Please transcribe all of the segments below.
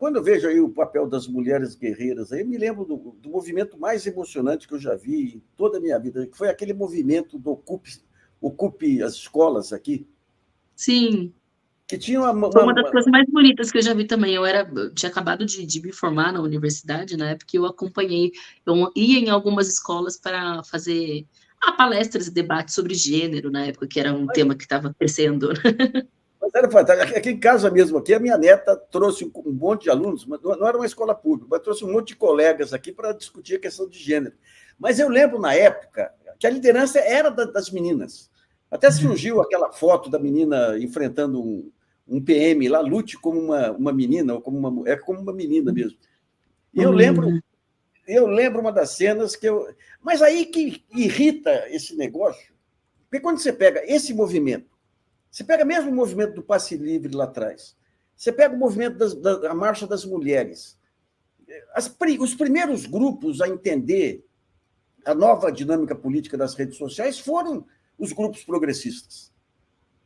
quando eu vejo aí o papel das mulheres guerreiras, aí eu me lembro do movimento mais emocionante que eu já vi em toda a minha vida, que foi aquele movimento do Ocupe as Escolas aqui, Sim, que tinha foi uma das coisas mais bonitas que eu já vi também. Eu tinha acabado de me formar na universidade, na época, e eu acompanhei, eu ia em algumas escolas para fazer palestras e debates sobre gênero, na época, que era um tema que estava crescendo. Mas era fantástico. Aqui em casa mesmo, aqui, a minha neta trouxe um monte de alunos, mas não era uma escola pública, mas trouxe um monte de colegas aqui para discutir a questão de gênero. Mas eu lembro, na época, que a liderança era das meninas. Até surgiu aquela foto da menina enfrentando um PM lá, lute como uma menina, ou como uma menina mesmo. E Uma menina. eu lembro uma das cenas que eu. Mas aí que irrita esse negócio, porque quando você pega esse movimento, você pega mesmo o movimento do passe livre lá atrás, você pega o movimento da Marcha das Mulheres, os primeiros grupos a entender a nova dinâmica política das redes sociais foram os grupos progressistas.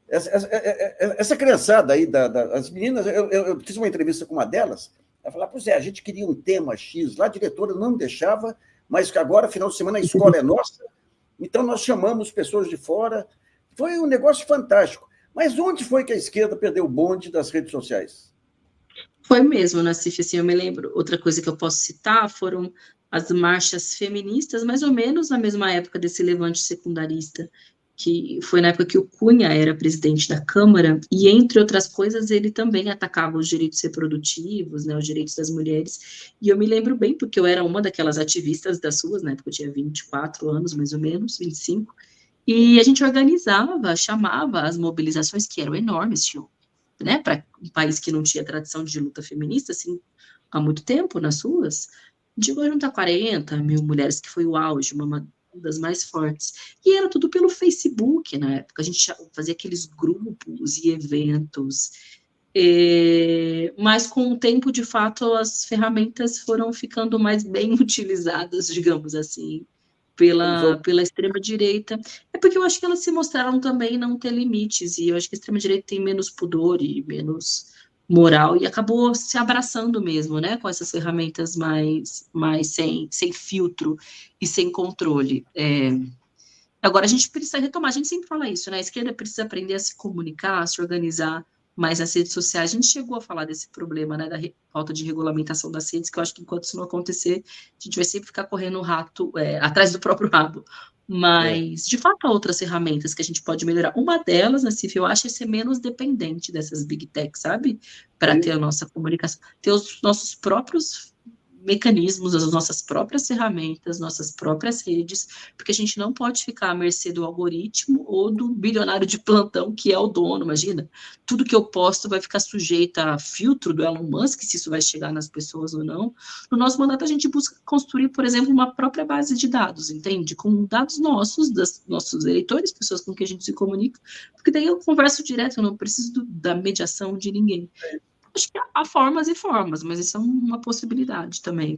Essa criançada aí, as meninas, eu fiz uma entrevista com uma delas, ela falou, pois é, a gente queria um tema X, lá a diretora não deixava, mas que agora, final de semana, a escola é nossa, então nós chamamos pessoas de fora. Foi um negócio fantástico. Mas onde foi que a esquerda perdeu o bonde das redes sociais? Foi mesmo, Nassif, assim, eu me lembro, outra coisa que eu posso citar foram as marchas feministas, mais ou menos na mesma época desse levante secundarista, que foi na época que o Cunha era presidente da Câmara, e, entre outras coisas, ele também atacava os direitos reprodutivos, né, os direitos das mulheres, e eu me lembro bem, porque eu era uma daquelas ativistas das ruas, na época eu tinha 24 anos, mais ou menos, 25, e a gente organizava, chamava as mobilizações, que eram enormes, tinham, né, para um país que não tinha tradição de luta feminista, assim, há muito tempo nas ruas, chegou a juntar 40 mil mulheres, que foi o auge, uma das mais fortes. E era tudo pelo Facebook, na época. A gente fazia aqueles grupos e eventos. Mas, com o tempo, de fato, as ferramentas foram ficando mais bem utilizadas, digamos assim, pela extrema-direita. É porque eu acho que elas se mostraram também não ter limites, e eu acho que a extrema-direita tem menos pudor e menos moral, e acabou se abraçando mesmo, né, com essas ferramentas mais sem filtro e sem controle. Agora, a gente precisa retomar, a gente sempre fala isso, né, a esquerda precisa aprender a se comunicar, a se organizar mais nas redes sociais. A gente chegou a falar desse problema, né, da falta de regulamentação das redes, que eu acho que enquanto isso não acontecer, a gente vai sempre ficar correndo o rato, atrás do próprio rabo. Mas, de fato, há outras ferramentas que a gente pode melhorar. Uma delas, Nassif, eu acho, é ser menos dependente dessas big tech, sabe? Para ter a nossa comunicação, ter os nossos próprios mecanismos, as nossas próprias ferramentas, nossas próprias redes, porque a gente não pode ficar à mercê do algoritmo ou do bilionário de plantão que é o dono. Imagina, tudo que eu posto vai ficar sujeito a filtro do Elon Musk, se isso vai chegar nas pessoas ou não. No nosso mandato, a gente busca construir, por exemplo, uma própria base de dados, entende? Com dados nossos, dos nossos eleitores, pessoas com quem a gente se comunica, porque daí eu converso direto, eu não preciso da mediação de ninguém. Acho que há formas e formas, mas isso é uma possibilidade também.